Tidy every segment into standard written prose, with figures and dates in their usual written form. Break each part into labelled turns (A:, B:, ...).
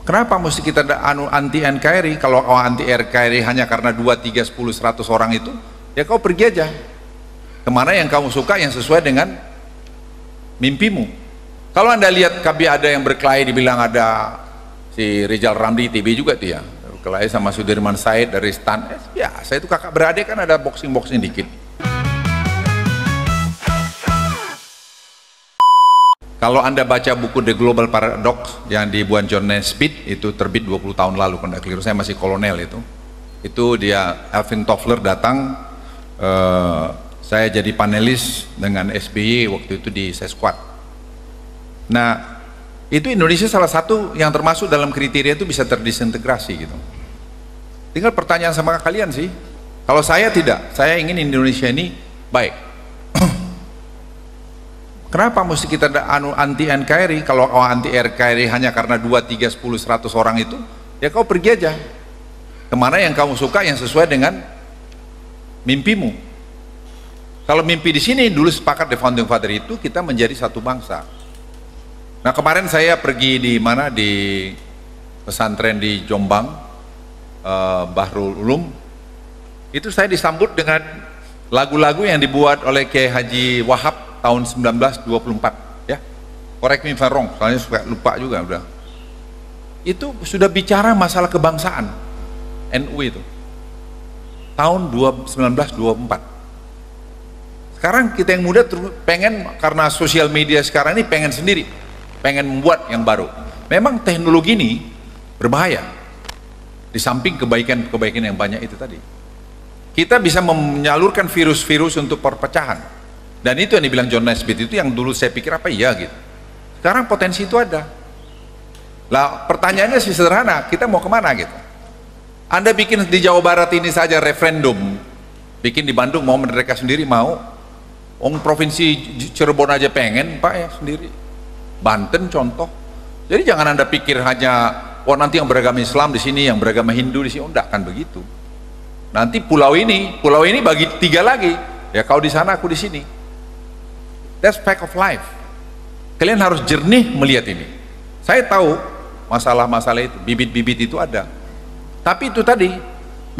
A: Kenapa mesti kita anti NKRI? Kalau kau anti NKRI hanya karena 2, 3, 10, 100 orang itu, ya kau pergi aja kemana yang kamu suka, yang sesuai dengan mimpimu. Kalau anda lihat KB ada yang berkelahi, dibilang ada si Rizal Ramli TV juga tuh ya, berkelahi sama Sudirman Said dari STAN. Ya saya itu kakak beradik, kan ada boxing dikit. Kalau anda baca buku The Global Paradox yang dibuat John Naisbitt, itu terbit 20 tahun lalu, kalau tidak keliru, saya masih kolonel itu dia Alvin Toffler datang, saya jadi panelis dengan SBY waktu itu di Sesquad. Nah itu Indonesia salah satu yang termasuk dalam kriteria itu bisa terdisintegrasi gitu. Tinggal pertanyaan sama kalian sih, kalau saya tidak, saya ingin Indonesia ini baik. Kenapa mesti kita anti NKRI? Kalau kau anti NKRI hanya karena 2, 3, 10, 100 orang itu, ya kau pergi aja kemana yang kamu suka, yang sesuai dengan mimpimu. Kalau mimpi di sini, dulu sepakat di Founding Father itu kita menjadi satu bangsa. Nah kemarin saya pergi di mana, di pesantren di Jombang, Bahrul Ulum, itu saya disambut dengan lagu-lagu yang dibuat oleh Kiai Haji Wahab tahun 1924 ya, correct me if I'm wrong, soalnya suka lupa juga udah. Itu sudah bicara masalah kebangsaan NU itu tahun 1924. Sekarang kita yang muda pengen, karena sosial media sekarang ini pengen sendiri, pengen membuat yang baru. Memang teknologi ini berbahaya, di samping kebaikan yang banyak itu tadi. Kita bisa menyalurkan virus-virus untuk perpecahan. Dan itu yang dibilang John Naisbitt itu, yang dulu saya pikir apa iya gitu. Sekarang potensi itu ada. Lah pertanyaannya sih sederhana, kita mau kemana gitu? Anda bikin di Jawa Barat ini saja referendum, bikin di Bandung mau mereka sendiri mau, provinsi Cirebon aja pengen Pak ya sendiri, Banten contoh. Jadi jangan Anda pikir hanya nanti yang beragama Islam di sini, yang beragama Hindu di sini, enggak kan begitu. Nanti pulau ini bagi 3 lagi, ya kau di sana aku di sini. That's fact of life. Kalian harus jernih melihat ini. Saya tahu masalah-masalah itu, bibit-bibit itu ada. Tapi itu tadi,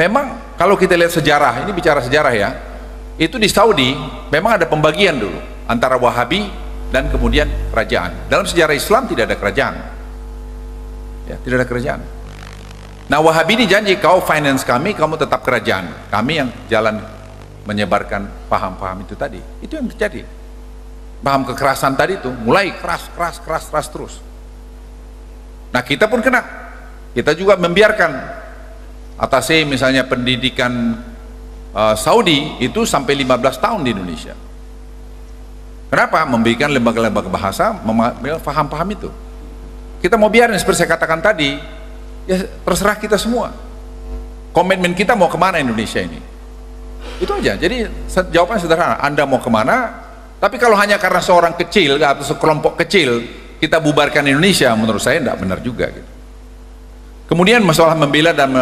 A: memang kalau kita lihat sejarah, ini bicara sejarah ya, itu di Saudi memang ada pembagian dulu antara Wahabi dan kemudian kerajaan. Dalam sejarah Islam tidak ada kerajaan. Ya, tidak ada kerajaan. Nah Wahabi ini janji, kau finance kami, kamu tetap kerajaan. Kami yang jalan menyebarkan paham-paham itu tadi. Itu yang terjadi. Paham kekerasan tadi itu mulai keras terus. Nah kita pun kena, kita juga membiarkan atasnya misalnya pendidikan Saudi itu sampai 15 tahun di Indonesia. Kenapa? Memberikan lembaga-lembaga bahasa paham-paham itu. Kita mau biarin seperti saya katakan tadi, ya terserah kita semua. Komitmen kita mau kemana Indonesia ini, itu aja. Jadi jawaban sederhana, Anda mau kemana? Tapi kalau hanya karena seorang kecil atau sekelompok kecil kita bubarkan Indonesia, menurut saya tidak benar juga gitu. Kemudian masalah membela dan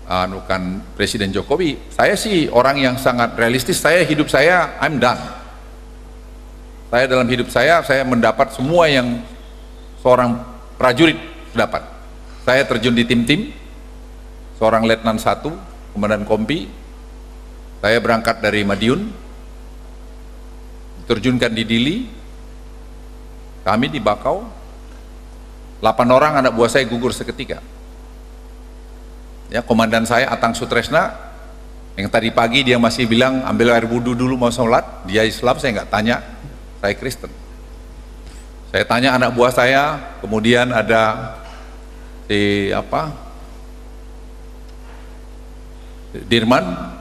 A: anukan Presiden Jokowi, saya sih orang yang sangat realistis. Hidup saya I'm done. Saya dalam hidup saya mendapat semua yang seorang prajurit dapat. Saya terjun di tim-tim, seorang letnan 1, komandan kompi. Saya berangkat dari Madiun, terjunkan di Dili, kami di Bakau, 8 orang anak buah saya gugur seketika. Ya, komandan saya Atang Sutresna, yang tadi pagi dia masih bilang ambil air wudhu dulu mau sholat, dia Islam, saya nggak tanya, saya Kristen. Saya tanya anak buah saya, kemudian ada Dirman,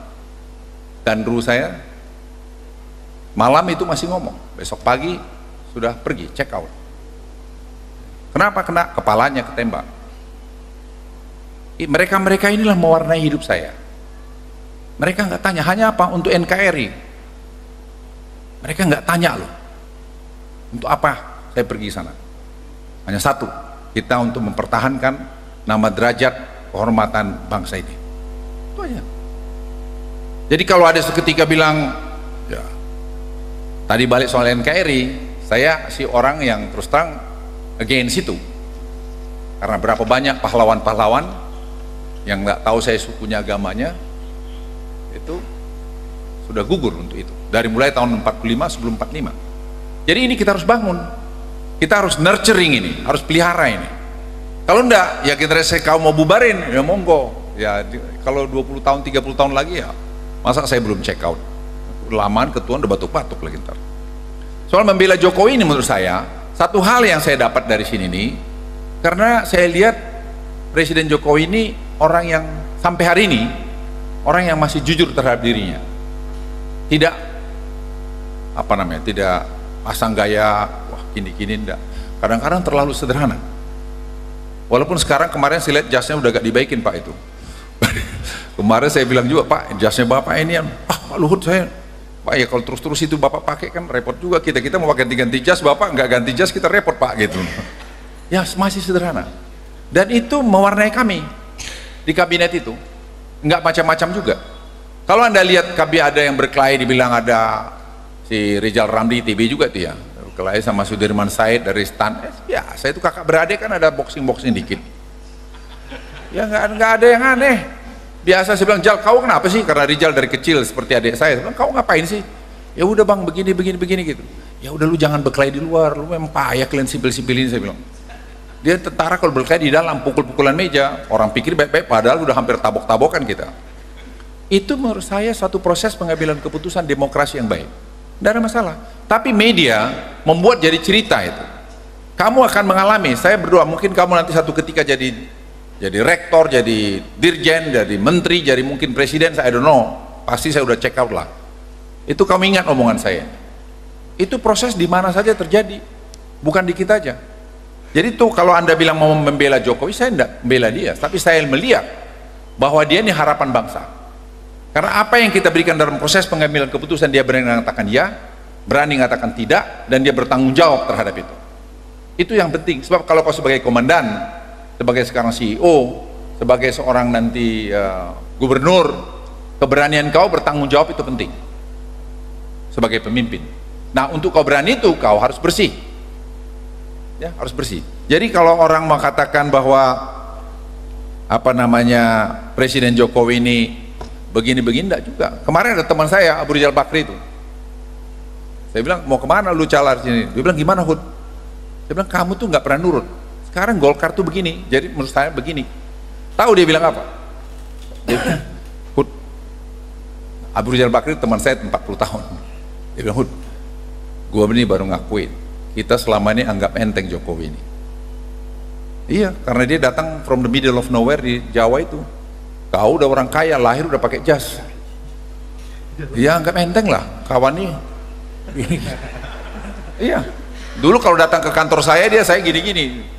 A: dan Ru saya, malam itu masih ngomong, besok pagi sudah pergi check out. Kenapa? Kena kepalanya ketembak. Mereka inilah mewarnai hidup saya. Mereka nggak tanya, hanya apa? Untuk NKRI. Mereka nggak tanya loh, untuk apa saya pergi sana. Hanya satu, kita untuk mempertahankan nama, derajat, kehormatan bangsa ini. Itu aja. Jadi kalau ada seketika bilang, ya, tadi balik soal NKRI, saya si orang yang terus terang against itu. Karena berapa banyak pahlawan-pahlawan yang nggak tahu saya sukunya, agamanya, itu sudah gugur untuk itu. Dari mulai tahun 45 sebelum 45. Jadi ini kita harus bangun. Kita harus nurturing ini, harus pelihara ini. Kalau enggak, ya generasi kaum mau bubarin, ya monggo. Ya kalau 20 tahun, 30 tahun lagi ya, masa saya belum check out. Lamaan ketuaan udah batuk-batuk lagi ntar. Soal membela Jokowi ini menurut saya, satu hal yang saya dapat dari sini nih, karena saya lihat Presiden Jokowi ini orang yang sampai hari ini, orang yang masih jujur terhadap dirinya. Tidak, apa namanya, tidak pasang gaya, wah gini-gini, enggak. Kadang-kadang terlalu sederhana. Walaupun sekarang kemarin saya lihat jasnya udah gak dibaikin Pak itu. Kemarin saya bilang juga, Pak jasnya Bapak ini, Pak Luhut saya, Pak ya kalau terus-terus itu Bapak pakai kan repot juga kita mau ganti-ganti jas, Bapak nggak ganti jas kita repot Pak gitu. Ya masih sederhana. Dan itu mewarnai kami di kabinet itu, nggak macam-macam juga. Kalau Anda lihat ada yang berkelahi, dibilang ada si Rizal Ramli TB juga tuh ya, berkelahi sama Sudirman Said dari STAN. Ya saya itu kakak beradik kan ada boxing dikit. Ya nggak ada yang aneh. Biasa saya bilang, Jal, kau kenapa sih? Karena Rizal dari kecil seperti adik saya bilang, kau ngapain sih? Ya udah bang, begini gitu. Ya udah lu jangan berkelahi di luar, lu memang payah kalian sipil-sipilin, saya bilang. Dia tentara kalau berkelahi di dalam, pukul-pukulan meja, orang pikir baik-baik, padahal udah hampir tabok-tabokan kita. Itu menurut saya suatu proses pengambilan keputusan demokrasi yang baik. Tidak ada masalah. Tapi media membuat jadi cerita itu. Kamu akan mengalami, saya berdoa, mungkin kamu nanti satu ketika jadi rektor, jadi dirjen, jadi menteri, jadi mungkin presiden, I don't know, pasti saya udah check out lah. Itu kamu ingat omongan saya. Itu proses di mana saja terjadi, bukan di kita aja. Jadi tuh kalau Anda bilang mau membela Jokowi, saya tidak membela dia, tapi saya melihat bahwa dia ini harapan bangsa. Karena apa yang kita berikan dalam proses pengambilan keputusan, dia berani mengatakan ya, berani mengatakan tidak, dan dia bertanggung jawab terhadap itu. Itu yang penting, sebab kalau kau sebagai komandan, sebagai sekarang CEO, sebagai seorang nanti gubernur, keberanian kau bertanggung jawab itu penting sebagai pemimpin. Nah untuk kau berani itu kau harus bersih, ya harus bersih. Jadi kalau orang mengatakan bahwa apa namanya Presiden Jokowi ini begini-begini, enggak juga. Kemarin ada teman saya Abu Rizal Bakri itu, saya bilang mau kemana lu calar sini? Dia bilang gimana Hud? Saya bilang kamu tuh nggak pernah nurut. Sekarang Golkar tuh begini, jadi menurut saya begini. Tahu dia bilang apa? Dia bilang, Hud, Abu Rizal Bakri teman saya 40 tahun. Dia bilang, Hud, gua ini baru ngakuin, kita selama ini anggap enteng Jokowi ini. Iya, karena dia datang from the middle of nowhere di Jawa itu. Kau udah orang kaya, lahir udah pakai jas. Iya, anggap enteng lah, kawan nih. Iya, dulu kalau datang ke kantor saya gini-gini.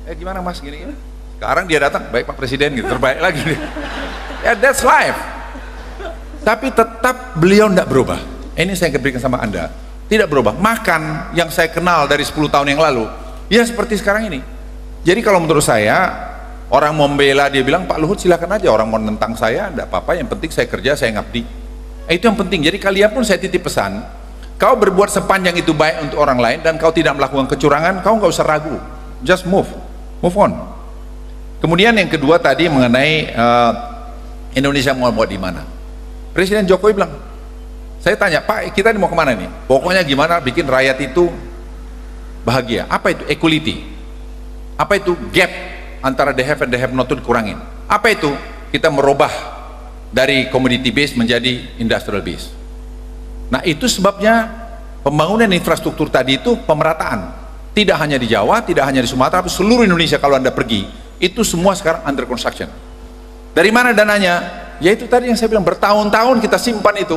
A: Gimana mas gini-gini? Sekarang dia datang, baik Pak Presiden gitu, terbaik lagi. Ya that's life. Tapi tetap beliau tidak berubah. Ini saya berikan sama Anda, tidak berubah. Makan yang saya kenal dari 10 tahun yang lalu, ya seperti sekarang ini. Jadi kalau menurut saya, orang mau membela dia bilang, Pak Luhut silakan aja, orang mau nentang saya, tidak apa-apa, yang penting saya kerja, saya ngabdi. Itu yang penting. Jadi kalian pun saya titip pesan, kau berbuat sepanjang itu baik untuk orang lain dan kau tidak melakukan kecurangan, kau nggak usah ragu, just move on. Kemudian yang kedua tadi mengenai Indonesia mau buat di mana. Presiden Jokowi bilang, saya tanya Pak, kita ini mau kemana nih? Pokoknya gimana bikin rakyat itu bahagia. Apa itu equality? Apa itu gap antara the have and the have not itu dikurangin? Apa itu? Kita merubah dari commodity base menjadi industrial base. Nah itu sebabnya pembangunan infrastruktur tadi itu pemerataan, tidak hanya di Jawa, tidak hanya di Sumatera, tapi seluruh Indonesia. Kalau Anda pergi, itu semua sekarang under construction. Dari mana dananya? Ya itu tadi yang saya bilang, bertahun-tahun kita simpan itu,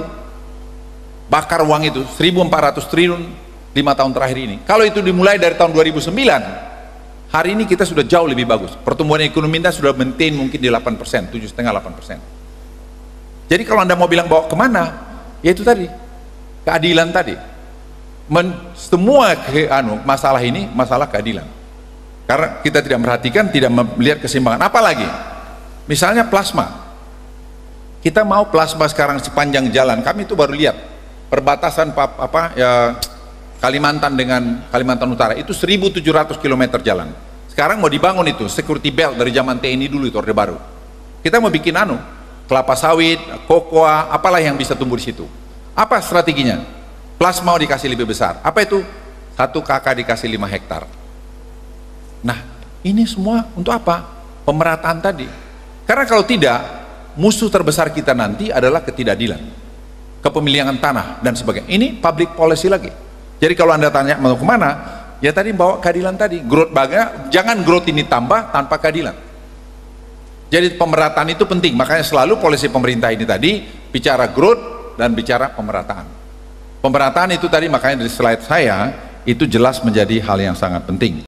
A: bakar uang itu 1.400 triliun 5 tahun terakhir ini. Kalau itu dimulai dari tahun 2009, hari ini kita sudah jauh lebih bagus. Pertumbuhan ekonomi kita sudah maintain mungkin di 8%, 7,5-8%. Jadi kalau Anda mau bilang bawa kemana, ya itu tadi, keadilan tadi. Semua masalah ini masalah keadilan. Karena kita tidak memperhatikan, tidak melihat keseimbangan. Apalagi, misalnya plasma. Kita mau plasma sekarang sepanjang jalan. Kami itu baru lihat perbatasan Kalimantan dengan Kalimantan Utara itu 1.700 km jalan. Sekarang mau dibangun itu security belt dari zaman TNI dulu, itu Orde Baru. Kita mau bikin kelapa sawit, kokoa, apalah yang bisa tumbuh di situ. Apa strateginya? Plasma mau dikasih lebih besar. Apa itu? 1 KK dikasih 5 hektar. Nah, ini semua untuk apa? Pemerataan tadi. Karena kalau tidak, musuh terbesar kita nanti adalah ketidakadilan, kepemilikan tanah dan sebagainya. Ini public policy lagi. Jadi kalau Anda tanya mau kemana, ya tadi bawa keadilan tadi. Growth jangan growth ini tambah tanpa keadilan. Jadi pemerataan itu penting, makanya selalu polisi pemerintah ini tadi bicara growth dan bicara pemerataan. Pemerataan itu tadi makanya di slide saya itu jelas menjadi hal yang sangat penting.